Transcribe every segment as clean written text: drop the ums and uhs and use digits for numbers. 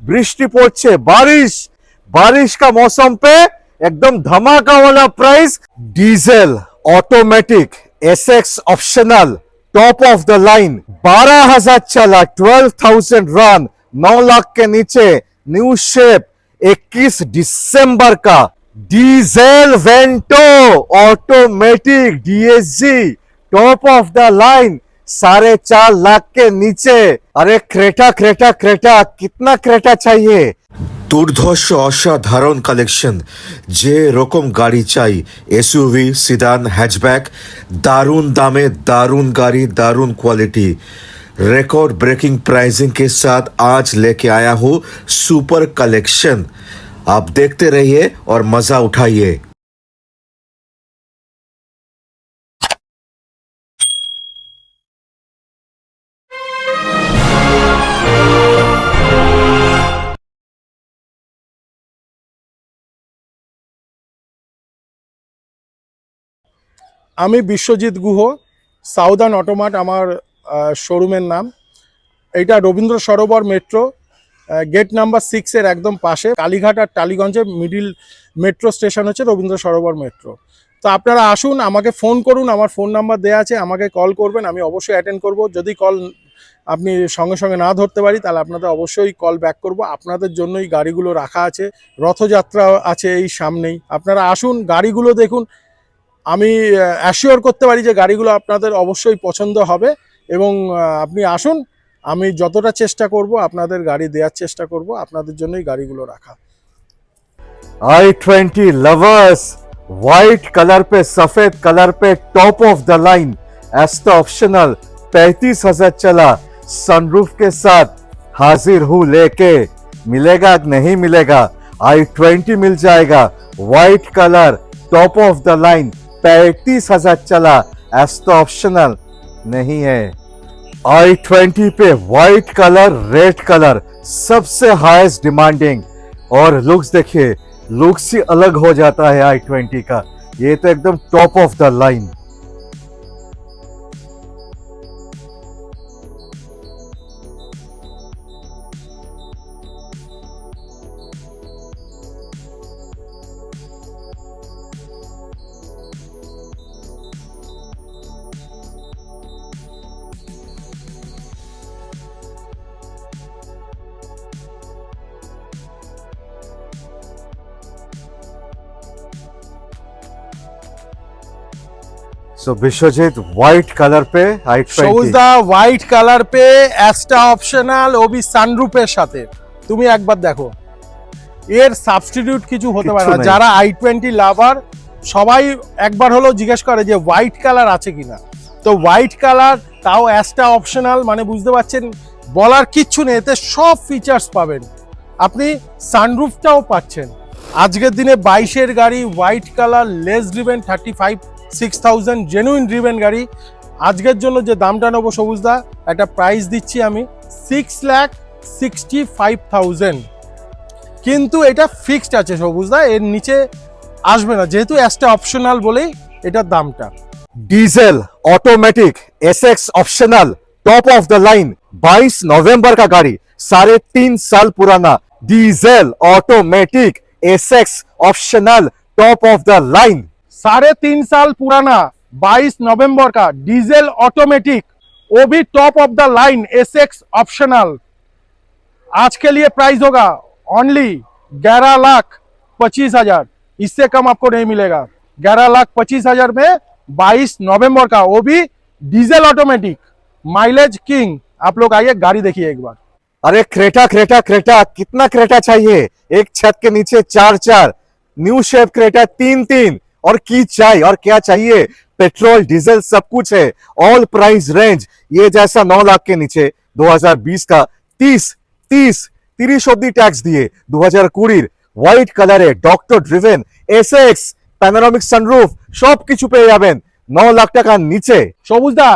বৃষ্টি পড়ছে, बारिश बारिश का मौसम पे एकदम धमाका वाला price. Diesel automatic SX optional top of the line 12,000 चला, 12,000 रन, 9 लाख के नीचे, न्यू शेप, 21 दिसंबर का diesel Vento automatic DSG top of the line 4.5 lakh के नीचे। अरे क्रेटा क्रेटा क्रेटा, कितना क्रेटा चाहिए? দুর্ধর্ষ অসাধারণ কালেকশন, যে রকম গাড়ি চাই, এসইউভি, সিদান, হ্যাচব্যাক, दारुन दामे, दारुन गाड़ी, दारुन क्वालिटी, रिकॉर्ड ब्रेकिंग प्राइसिंग के साथ आज लेके आया हूँ सुपर कलेक्शन। आप देखते रहिए और मजा उठाइए। আমি বিশ্বজিৎ গুহ, সাউদার্ন অটোমার্ট আমার শোরুমের নাম। এইটা Rabindra Sarobar metro gate number 6-এর একদম পাশে, কালীঘাট আর টালিগঞ্জের মিডিল মেট্রো স্টেশন হচ্ছে রবীন্দ্র সরোবর মেট্রো। তো আপনারা আসুন, আমাকে ফোন করুন, আমার ফোন নাম্বার দেওয়া আছে, আমাকে কল করবেন, আমি অবশ্যই অ্যাটেন্ড করব। যদি কল আপনি সঙ্গে সঙ্গে না ধরতে পারি তাহলে আপনাদের অবশ্যই কল ব্যাক করব। আপনাদের জন্যই গাড়িগুলো রাখা আছে, রথযাত্রা আছে এই সামনেই, আপনারা আসুন, গাড়িগুলো দেখুন। আমি অ্যাসিওর করতে পারি যে গাড়িগুলো আপনাদের অবশ্যই পছন্দ হবে এবং আপনি আসুন, আমি যতটা চেষ্টা করব আপনাদের গাড়ি দেওয়ার চেষ্টা করব, আপনাদের জন্যই গাড়িগুলো রাখা। i20 लवर्स, व्हाइट कलर पे, सफेद कलर पे, top of the line, एस्टा optional 35,000 चला, सनरूफ के साथ हाजिर हूँ लेके। मिलेगा नहीं मिलेगा? i20 मिल जाएगा, white colour, top of the line, 35,000 चला, एस्टा ऑप्शनल नहीं है। i20 पे व्हाइट कलर, रेड कलर सबसे हाईएस्ट डिमांडिंग, और लुक्स देखिए, लुक्स ही अलग हो जाता है i20 का। ये तो एकदम top of the line. So Biswajit, white colour पे i20, সবুজদা হোয়াইট কালার পে অ্যাস্টা অপশনাল ওবি সানরুফের সাথে, তুমি একবার দেখো, এর সাবস্টিটিউট কিছু হতে পারে না। নেই। যারা i20 লাভার সবাই একবার হলো জিজ্ঞেস করে যে হোয়াইট কালার আছে কিনা। তো হোয়াইট কালার, তাও অ্যাস্টা অপশনাল, মানে বুঝতে পারছেন, বলার কিচ্ছু নেই, এতে সব ফিচার্স পাবেন, আপনি সানরুফটাও পাচ্ছেন। আজকের দিনে 22-এর গাড়ি, white colour, less driven, 35,000-6,000 genuine driven গাড়ি। আজকের জন্য যে দামটা নেবো সবুজদা, একটা প্রাইস দিচ্ছি আমি 6,65,000, কিন্তু এটা ফিক্সড আছে সবুজদা, এর নিচে আসবে না, যেহেতু অ্যাস্টা অপশনাল বলেই এটার দামটা। Diesel automatic SX optional top of the line, 22 नवंबर का गाड़ी, 3.5 साल पुराना, diesel automatic SX optional top of the line. 3.5 साल पुराना, 22 नवंबर का, डीजल ऑटोमेटिक, वो भी top of the line, SX optional. आज के लिए प्राइस होगा ओनली 11,25,000, इससे कम आपको नहीं मिलेगा। 11,25,000 में 22 नवंबर का, वो भी डीजल ऑटोमेटिक, माइलेज किंग। आप लोग आइए, गाड़ी देखिए एक बार। अरे क्रेटा क्रेटा क्रेटा, कितना क्रेटा चाहिए? एक छत के नीचे 4-4, न्यू शेप क्रेटा 3-3, और की चाहिए और क्या चाहिए? पेट्रोल डीजल सब कुछ है, ऑल प्राइस रेंज। ये जैसा 9 लाख के नीचे 2020 का 30 অব্দি ট্যাক্স দিয়ে 2020 হোয়াইট কালারে doctor driven Essex panoramic sunroof সবকিছু পেয়ে যাবেন 9 লাখ টাকার নিচে। সবুজদা,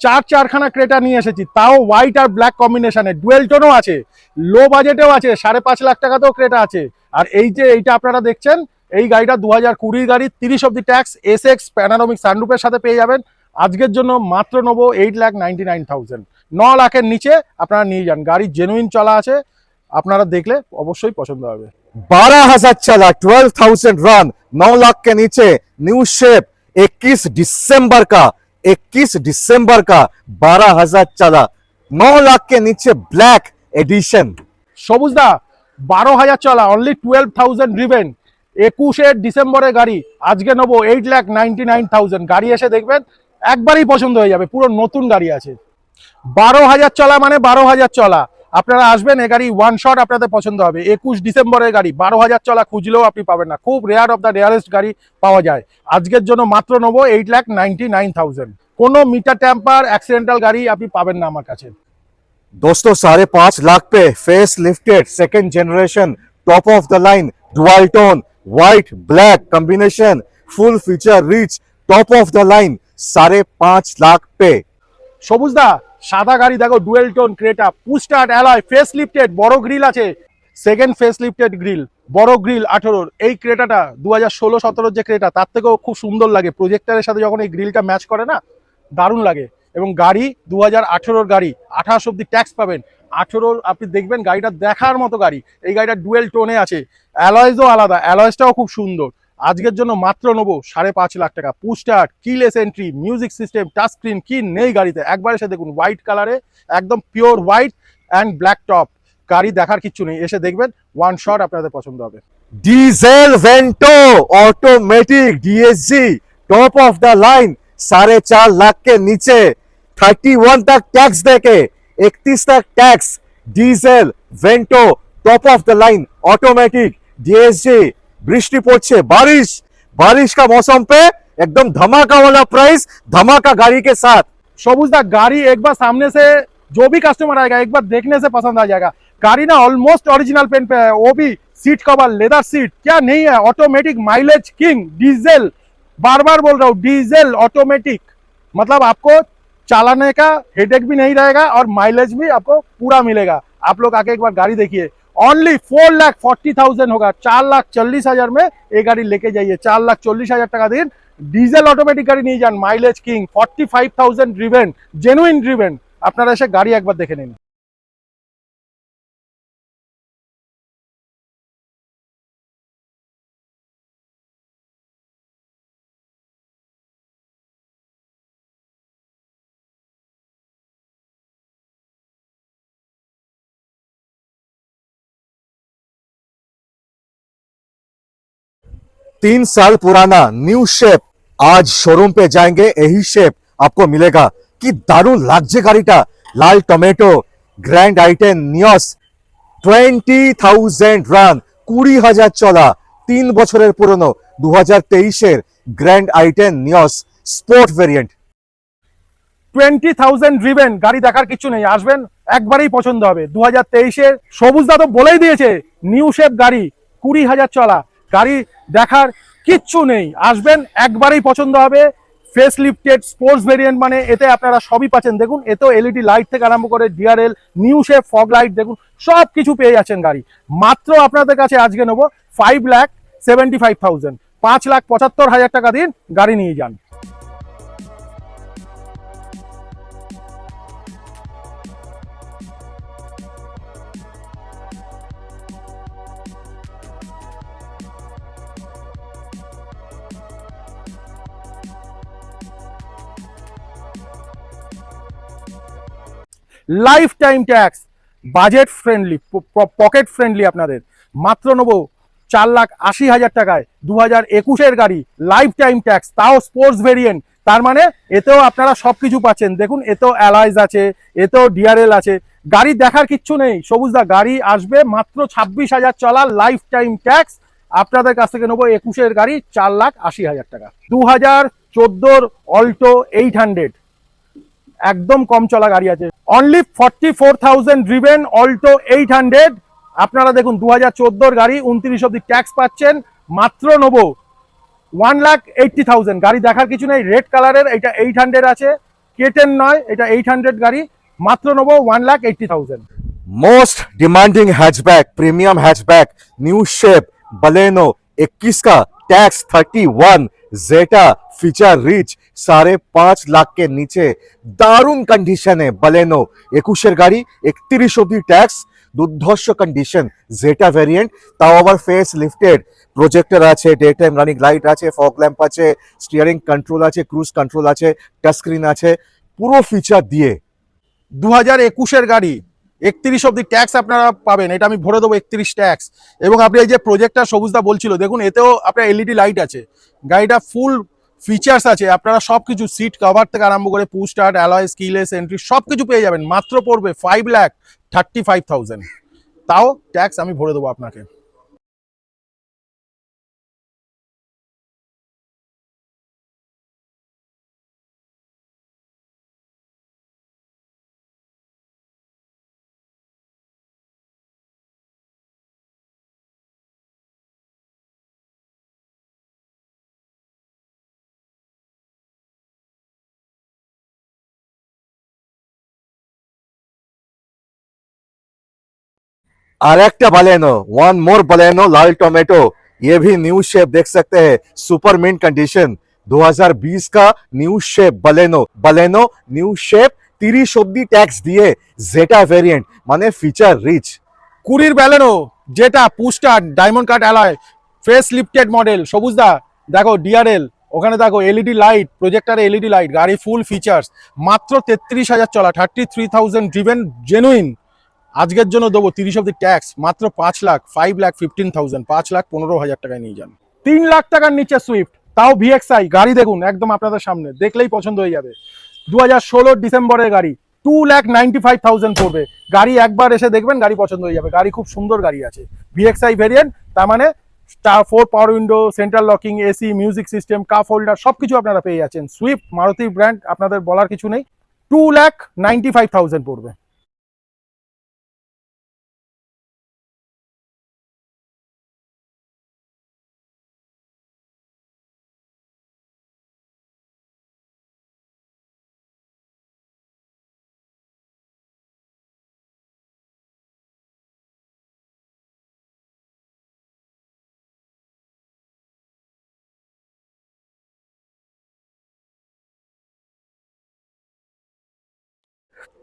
চারখানা ক্রেটা নিয়ে এসেছি, তাও হোয়াইট আর ব্ল্যাক কম্বিনেশনে, ডুয়েল টোনও আছে, লো বাজেটেও আছে, 5.5 লাখ টাকাতেও ক্রেটা আছে। আর এই যে এইটা আপনারা দেখছেন, এই গাড়িটা 2020 গাড়ি, 30 অব্দি ট্যাক্স, এসএক্স প্যানোরামিক সানরুফের সাথে পেয়ে যাবেন। আজকের জন্য মাত্র নেবো 8,99,000, 9 লাখের নিচে আপনারা নিয়ে যান। গাড়ি জেনুইন চলা আছে, আপনারা দেখলে অবশ্যই পছন্দ হবে। 12,000 चला, 12,000 रन, 9 लाख के नीचे, न्यू शेप, 21 दिसंबर का 12,000 चला, 9 लाख के नीचे ब्लैक एडिशन। সবুজদা 12,000 চলা, অনলি 12,000 রিভেন, 21 ডিসেম্বরের গাড়ি, আজকে নেবো 8,99,000। গাড়ি এসে দেখবেন একবারই পছন্দ হয়ে যাবে, পুরো নতুন গাড়ি আছে। 12,000 চলা মানে 12,000 চলা, আপনারা আসবেন, এ গাড়ি ওয়ান শট আপনাদের পছন্দ হবে। 21 ডিসেম্বরের গাড়ি, 12,000 চলা খুঁজলেও আপনি পাবেন না, খুব রেয়ার অফ দ্য রেয়ারেস্ট গাড়ি পাওয়া যায়। আজকের জন্য মাত্র নেবো 8,99,000। কোনো মিটার ট্যাম্পার অ্যাক্সিডেন্টাল গাড়ি আপনি পাবেন না আমার কাছে। दोस्तों 5.5 लाख पे face lifted second generation top of the line dual tone white black combination full feature rich top of the line 5.5 lakh पे। সবুজদা সাদা গাড়ি দেখো, dual tone Creta, push start alloy, face lifted, বড় গ্রিল আছে, সেকেন্ড ফেস লিফটেড গ্রিল, বড় grille 18। এই ক্রেটাটা 2016-17 যে ক্রেটা তার থেকেও খুব সুন্দর লাগে, প্রজেক্টরের সাথে যখন এই গ্রিলটা ম্যাচ করে না, দারুণ লাগে। এবং গাড়ি 2018 গাড়ি, 28 অব্দি ট্যাক্স পাবেন। 18 আপনি দেখবেন গাড়িটা দেখার মতো গাড়ি। এই গাড়িটা ডুয়েল টোনে আছে, অ্যালয়েজও আলাদা, অ্যালয়েজটাও খুব সুন্দর। আজকের জন্য মাত্র নেবো 5.5 লাখ টাকা। Push start, keyless entry, music system, touch screen কি নেই গাড়িতে, একবার এসে দেখুন। হোয়াইট কালারে, একদম pure white and black top, গাড়ি দেখার কিচ্ছু নেই, এসে দেখবেন ওয়ান শট আপনাদের পছন্দ হবে। Diesel Vento automatic DSG top of the line 4.5 lakh के नीचे, 31 तक टैक्स देके 31 तक tax, diesel Vento top of the line automatic DSG. বৃষ্টি পড়ছে, बारिश का मौसम पे एकदम धमाका वाला प्राइस, धमाका गाड़ी के साथ। সবুজদা গাড়ি একবার সামনে से जो भी कस्टमर आएगा एक बार देखने से पसंद आ जाएगा। गाड़ी ना ऑलमोस्ट ओरिजिनल पेन पे है, वो भी सीट कवर लेदर सीट, क्या नहीं है, ऑटोमेटिक माइलेज किंग, डीजल, बार बार बोल रहा हूँ डीजल ऑटोमेटिक, मतलब आपको चलाने का हेडेक भी नहीं रहेगा और माइलेज भी आपको पूरा मिलेगा। आप लोग आके एक बार गाड़ी देखिए, ओनली 4,40,000 होगा, 4,40,000 में ये गाड़ी लेके जाइए। 4,40,000 টাকা দিন, ডিজেল অটোমেটিক গাড়ি নিয়ে যান, mileage king, 45,000 driven, genuine driven. আপনারা এসে গাড়ি একবার দেখে নিন। तीन साल पुराना न्यू शेप, आज शोरूम पे जाएंगे यही शेप आपको मिलेगा। कि दारुण लागছে গাড়িটা, লাল টমেটো, গ্র্যান্ড আইটেন নিয়স, 20,000 রান, 20,000 চলা, 3 বছরের পুরনো 2023-এর গ্র্যান্ড আইটেন নিয়স স্পোর্ট ভেরিয়েন্ট। 20,000 ড্রিভেন, গাড়ি দেখার কিছু নেই, আসবেন একবারেই পছন্দ হবে। 2023-এর সবুজ দা তো বলেই দিয়েছে, নিউ শেপ গাড়ি, 20,000 চলা, গাড়ি দেখার কিচ্ছু নেই, আসবেন একবারেই পছন্দ হবে। ফেস লিফটেড স্পোর্টস ভেরিয়েন্ট মানে এতে আপনারা সবই পাচ্ছেন। দেখুন এতেও এলইডি লাইট থেকে আরম্ভ করে DRL, new shape fog light, দেখুন সব কিছু পেয়ে যাচ্ছেন গাড়ি। মাত্র আপনাদের কাছে আজকে নেবো 5,75,000, 5,75,000 টাকা দিন, গাড়ি নিয়ে যান। Life time tax, budget friendly, pocket friendly, আপনাদের মাত্র নেবো 4,80,000 টাকায়। 2021-এর গাড়ি, লাইফ টাইম ট্যাক্স, তাও স্পোর্টস ভেরিয়েন্ট, তার মানে এতেও আপনারা সবকিছু পাচ্ছেন। দেখুন এতেও অ্যালয়েজ আছে, এতেও ডিআরএল আছে, গাড়ি দেখার কিচ্ছু নেই। সবুজদা গাড়ি আসবে মাত্র 26,000 চলা, লাইফ টাইম ট্যাক্স, আপনাদের কাছ থেকে নেবো 21-এর গাড়ি 4,80,000 টাকা। 2014 অল্টো 800, একদম কম চলা গাড়ি আছে, অনলি 44,000 ড্রিভেন অল্টো 800। আপনারা দেখুন 2014 গাড়ি, 29 অব্দি ট্যাক্স পাচ্ছেন, মাত্র নেবো 1,80,000। গাড়ি দেখার কিছু নেই, রেড কালারের, এটা 800 আছে, কেটেন নয়, এটা 800 গাড়ি, মাত্র নেবো 1,80,000। Most demanding hatchback, premium hatchback, new shape Baleno, 21 का टैक्स 31, जेटा फीचर रिच, 5.5 लाख के नीचे, दारुण कंडीशन है बलेनो। 21 गाड़ी, 31 অব্দি ট্যাক্স, দুর্ধর্ষ কন্ডিশন জেটা ভ্যারিয়েন্ট, তাও আবার ফেস লিফটেড, প্রজেক্টর আছে, ডে টাইম রানিং লাইট আছে, ফগ ল্যাম্প আছে, স্টিয়ারিং কন্ট্রোল আছে, ক্রুজ কন্ট্রোল আছে, টাচ স্ক্রিন আছে, পুরো ফিচার দিয়ে 2021-এর গাড়ি 31 অব্দি ট্যাক্স আপনারা পাবেন, এটা আমি ভরে দেবো 31 ট্যাক্স। এবং আপনি এই যে প্রজেক্টর সবুজদা বলছিল, দেখুন এতেও আপনার এলইডি লাইট আছে, গাড়িটা ফুল ফিচার্স আছে, আপনারা সব কিছু সিট কভার থেকে আরম্ভ করে পুশ স্টার্ট, অ্যালয়, স্কিলেস এন্ট্রি সব কিছু পেয়ে যাবেন। মাত্র পড়বে 5,35,000, তাও ট্যাক্স আমি ভরে দেবো আপনাকে। और एक बलेनो, वन मोर बलेनो लाल टोमेटो, ये भी न्यू शेप देख सकते हैं, सुपर मिंट कंडीशन, 2020 का new shape Baleno, Baleno new shape, 30 অব্দি ট্যাক্স দিয়ে, জেটা ভেরিয়েন্ট মানে ফিচার রিচ। 20 ব্যালেনো যেটা push start diamond cut alloy face lifted model, সবুজদা দেখো ডিআরএল, ওখানে দেখো এলইডি লাইট, প্রজেক্টারে এলইডি লাইট, গাড়ি ফুল ফিচার্স, মাত্র 33,000 চলা, 33,000 ড্রিভেন জেনুইন। আজকের জন্য দেবো 30 অব্দি ট্যাক্স, মাত্র 5,15,000, 5,15,000 টাকায় নিয়ে যান। 3 লাখ টাকার নিচে সুইফট, তাও ভিএক্সআই গাড়ি দেখুন একদম আপনাদের সামনে, দেখলেই পছন্দ হয়ে যাবে। 2016 ডিসেম্বরের গাড়ি, 2,95,000 পড়বে। গাড়ি একবার এসে দেখবেন, গাড়ি পছন্দ হয়ে যাবে। গাড়ি খুব সুন্দর গাড়ি আছে, ভিএক্সআই ভেরিয়েন্ট, তার মানে 4 পাওয়ার window, central locking, AC, music system, cup holder সবকিছু আপনারা পেয়ে যাচ্ছেন। সুইফট মারুতি ব্র্যান্ড, আপনাদের বলার কিছু নেই। 2,95,000 পড়বে।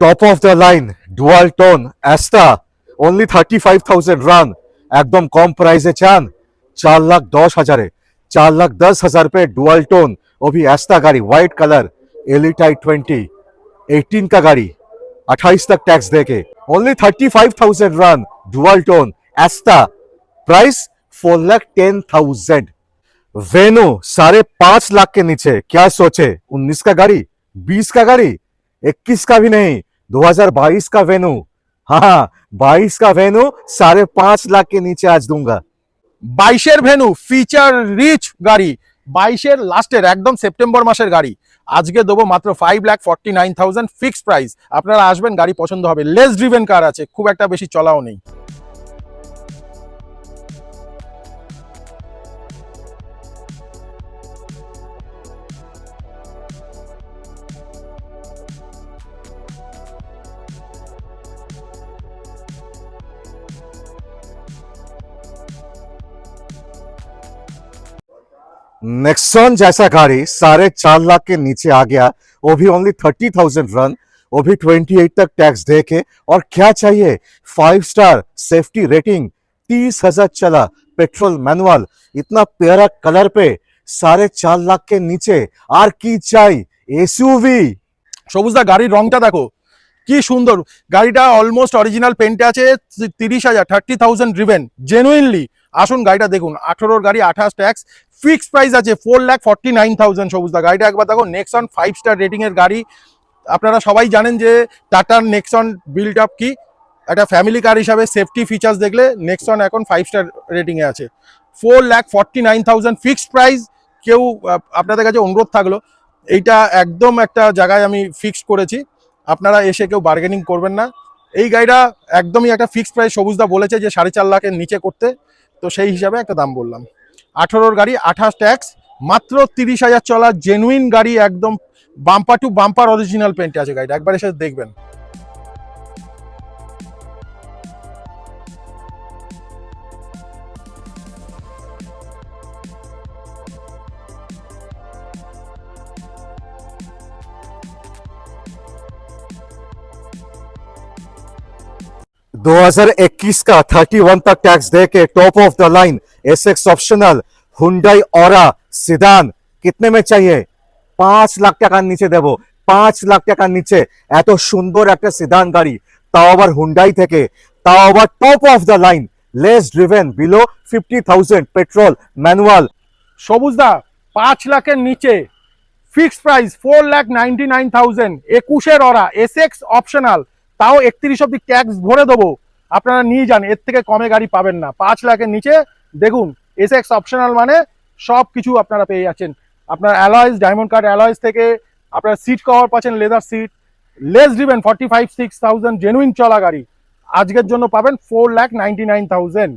Top of the line dual tone एस्टा, only 35,000 run, একদম কম প্রাইসে চান, 4,10,000, 4,10,000 पे डुअल टोन, वो भी एस्टा गाड़ी व्हाइट कलर, एलिट i20, 18 का गाड़ी, 28 तक टैक्स देके, only 35,000 run, dual tone एस्टा, price 4,10,000। वेनो 5.5 lakh के नीचे क्या सोचे, 19 का गाड़ी, 20 का गाड़ी, 21 का भी नहीं, 2022 का वेन्यू, हाँ 22 का वेन्यू 5.5 लाख के नीचे आज दूंगा। 22-এর ভেনু ফিচার রিচ গাড়ি, 22-এর লাস্টের একদম সেপ্টেম্বর মাসের গাড়ি, আজকে দেবো মাত্র 5,49,000 ফিক্সড প্রাইস। আপনারা আসবেন, গাড়ি পছন্দ হবে, লেস ড্রিভেন কার আছে, খুব একটা বেশি চলাও নেই। नेक्सॉन जैसा गाड़ी 4.5 लाख के नीचे आ गया, वो भी ओनली 30,000 रन, वो भी 28 तक टैक्स दे के, और क्या चाहिए, 5 स्टार सेफ्टी रेटिंग, 30,000 चला, पेट्रोल मैनुअल, इतना प्यारा कलर पे 4.5 लाख के नीचे, আর কি চাই, এসইউভি। সবুজদা গাড়ির রংটা দেখো কি সুন্দর, গাড়িটা অলমোস্ট অরিজিনাল পেন্টে আছে, 30,000, 30,000 ড্রিভেন জেনুইনলি। আসুন গাড়িটা দেখুন, 18-র গাড়ি, 28 ট্যাক্স, ফিক্সড প্রাইস আছে 4,49,000। সবুজদা গাড়িটা একবার দেখো, নেক্সন 5 স্টার রেটিং এর গাড়ি। আপনারা সবাই জানেন যে টাটার নেক্সন বিল্ড আপ কি, একটা ফ্যামিলি কার হিসাবে সেফটি ফিচার্স দেখলে নেক্সন এখন 5 স্টার রেটিং এ আছে। 4,49,000 ফিক্সড প্রাইস। কেউ আপনাদের কাছে অনুরোধ থাকলো, এইটা একদম একটা জায়গায় আমি ফিক্সড করেছি, আপনারা এসে কেউ বার্গেনিং করবেন না। এই গাড়িটা একদমই একটা ফিক্সড প্রাইস, সবুজদা বলেছে যে 4.5 লাখের নিচে করতে, তো সেই হিসাবে একটা দাম বললাম। 18-র গাড়ি, 28 ট্যাক্স, মাত্র 30,000 চলা, জেনুইন গাড়ি, একদম বাম্পার টু বাম্পার অরিজিনাল পেন্টে আছে গাড়িটা, একবার এসে দেখবেন। 2021 का 31 तक टैक्स दे के top of the line SX optional Hyundai Aura sedan कितने में चाहिए 5 লাখ টাকার নিচে দেব 5 লাখ টাকার নিচে এত সুন্দর একটা সিদান গাড়ি তাও আবার হুন্ডাই থেকে তাও আবার top of the line less driven below 50,000 petrol manual সবুজদা 5 লাখের নিচে ফিক্সড প্রাইস 4,99,000 21-এর অরা এসএক্স অপশনাল তাও 31 অব্দি ট্যাক্স ভরে দেবো আপনারা নিয়ে যান এর থেকে কমে গাড়ি পাবেন না 5 লাখের নিচে দেখুন এসএক্স অপশনাল মানে সব কিছু আপনারা পেয়ে যাচ্ছেন আপনার অ্যালয়েজ ডায়মন্ড কাট অ্যালয়েজ থেকে আপনার সিট কভার পাচ্ছেন leather seat less driven 45,000-6,000 genuine চলা গাড়ি আজকের জন্য পাবেন 4,99,000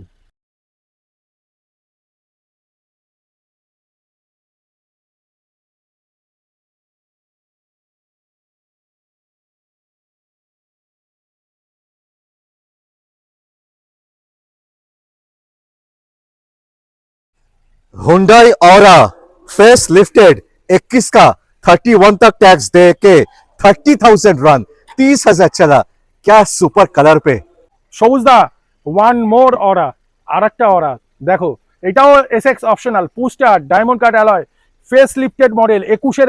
हुंडई ऑरा फेस लिफ्टेड 21 का 31 तक टैक्स दे के 30,000 रन 30,000 चला क्या सुपर कलर पे সবুজদা ওয়ান মোর অরা আর একটা অরা দেখো এটাও SX optional push start diamond cut alloy face lifted model 21-এর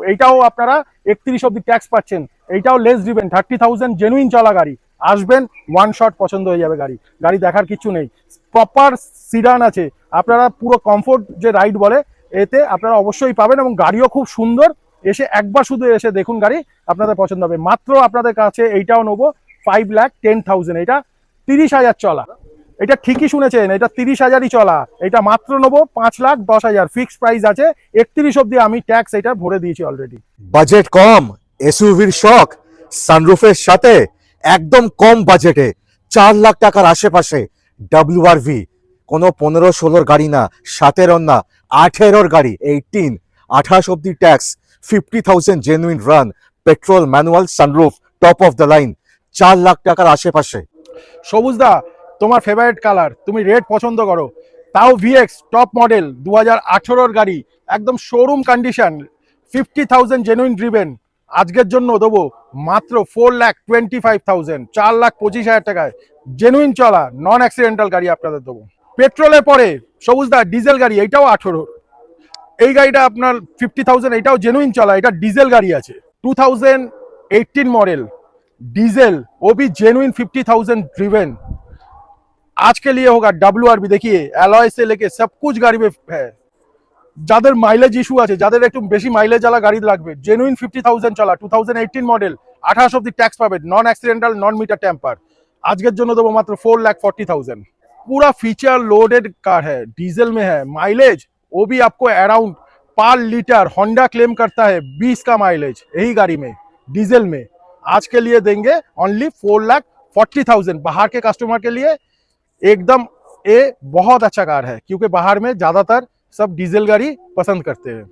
এইটাও আপনারা 31 অব্দি ট্যাক্স পাচ্ছেন এইটাও লেস ড্রিভেন 30,000 জেনুইন চলা গাড়ি আসবেন ওয়ান শট পছন্দ হয়ে যাবে গাড়ি গাড়ি দেখার কিছু নেই প্রপার সিডান আছে আপনারা পুরো কমফোর্ট যে রাইড বলে এতে আপনারা অবশ্যই পাবেন এবং গাড়িও খুব সুন্দর এসে একবার শুধু এসে দেখুন গাড়ি আপনাদের পছন্দ হবে মাত্র আপনাদের কাছে এইটাও নেবো 5,10,000 এটা 30,000 চলা এটা ঠিকই শুনেছেন এটা 30,000ই চলা এটা মাত্র নেবো 5,10,000 ফিক্সড প্রাইস আছে 31 অব্দি আমি ট্যাক্স এটা ভরে দিয়েছি অলরেডি বাজেট কম এসইউভির শখ সানরুফের সাথে একদম কম বাজেটে 4 লাখ টাকার আশেপাশে ডব্লিউআরভি কোনো 15-16 গাড়ি না 17 না 18 গাড়ি 18 28 অব্দি tax 50,000 genuine run petrol manual sunroof top of the line 4 lakh টাকার আশেপাশে সবুজদা তোমার ফেভারিট কালার তুমি রেড পছন্দ করো তাও ভিএক্স টপ মডেল 2018-এর গাড়ি একদম শোরুম কন্ডিশন 50,000 জেনুইন ড্রিভেন আজকের জন্য দেবো মাত্র 4,25,000 4,25,000 টাকায় জেনুইন চলা নন অ্যাক্সিডেন্টাল গাড়ি আপনাদের দেবো পেট্রোলের পরে সবুজদা ডিজেল গাড়ি এইটাও 18 এই গাড়িটা আপনার 50,000 এটাও জেনুইন চলা এটা ডিজেল গাড়ি আছে 2018 मॉडल डीजल वो भी जेन्युइन 50,000 ड्रिवन आज के लिए होगा डब्ल्यूआरबी देखिए एलॉय से लेके सब कुछ गाड़ी में है যাদের মাইলেজ ইস্যু আছে যাদের একটু বেশি মাইলেজ वाला গাড়ি লাগবে জেনুইন 50,000 চলা 2018 মডেল 28 অবধি ট্যাক্স পাবেন নন অ্যাক্সিডেন্টাল নন মিটার টেম্পার আজকের জন্য দেবো মাত্র 4,40,000 पूरा फीचर लोडेड कार है डीजल में है माइलेज वो भी आपको अराउंड पर लीटर होंडा क्लेम करता है 20 का माइलेज यही गाड़ी में डीजल में आज के लिए देंगे ओनली 4,40,000 बाहर के कस्टमर के लिए एकदम ये बहुत अच्छा कार है क्योंकि बाहर में ज्यादातर सब डीजल गाड़ी पसंद करते हैं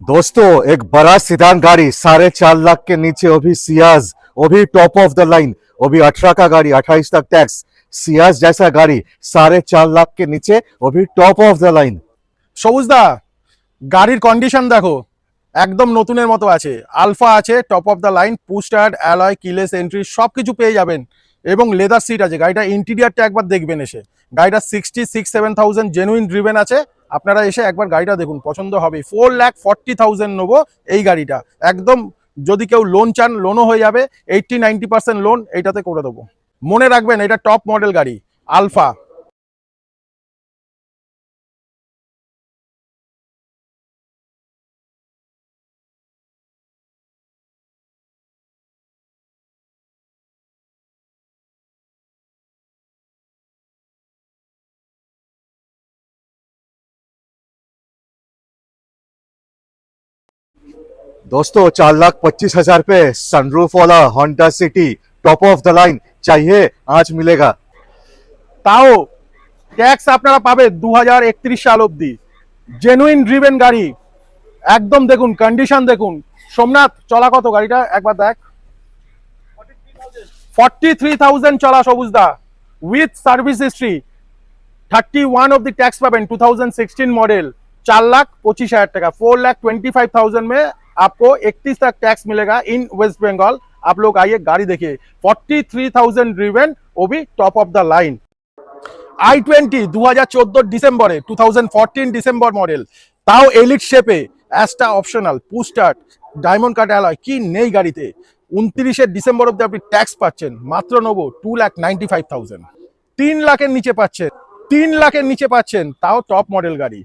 दोस्तों एक बड़ा सिदान गाड़ी 4.5 लाख के नीचे वो भी सियाज वो भी टॉप ऑफ द लाइन वो भी 18 का गाड़ी 28 तक टैक्स सियाज जैसा गाड़ी 4.5 लाख के नीचे वो भी टॉप ऑफ द लाइन সবুজদা গাড়ির কন্ডিশন দেখো একদম নতুনের মতো আছে আলফা আছে top of the line push start alloy keyless entry সবকিছু পেয়ে যাবেন এবং লেদার সিট আছে গাড়িটা ইন্টেরিয়রটা একবার দেখবেন এসে গাড়িটা 66-7,000 জেনুইন ড্রিভেন আছে আপনারা এসে একবার গাড়িটা দেখুন পছন্দ হবে 4,40,000 নেবো এই গাড়িটা একদম যদি কেউ লোন চান লোনও হয়ে যাবে 80-90% লোন এইটাতে করে দেবো মনে রাখবেন এটা টপ মডেল গাড়ি আলফা दोस्तों 4,25,000 पे सनरूफ वाला Honda city top of the line चाहिए आज मिलेगा তাও ট্যাক্স আপনারা পাবে 2031 সাল অবধি জেনুইন ড্রিভেন গাড়ি একদম দেখুন কন্ডিশন দেখুন সোমনাথ চলা কত গাড়িটা একবার দেখ 43,000 চলা সবুজদা with service history 31 of the tax पाबेन 2016 मॉडल 4,25,000 টাকা 4,25,000 में आपको 31 तक टैक्स मिलेगा इन वेस्ट बंगाल आप लोग आइए गाड़ी देखिए 43,000 ड्रिवन ওবি top of the line. i20 2014 ডিসেম্বরে 2014 ডিসেম্বর মডেল, তাও এলিট শেপে, Asta optional, push start, diamond cut alloy, কি নেই গাড়িতে। 29 ডিসেম্বর অব্দি আপনি ট্যাক্স পাচ্ছেন, মাত্র নেবো 2,95,000। 3 লাখের নিচে পাচ্ছেন, 3 লাখের নিচে পাচ্ছেন, তাও টপ মডেল গাড়ি।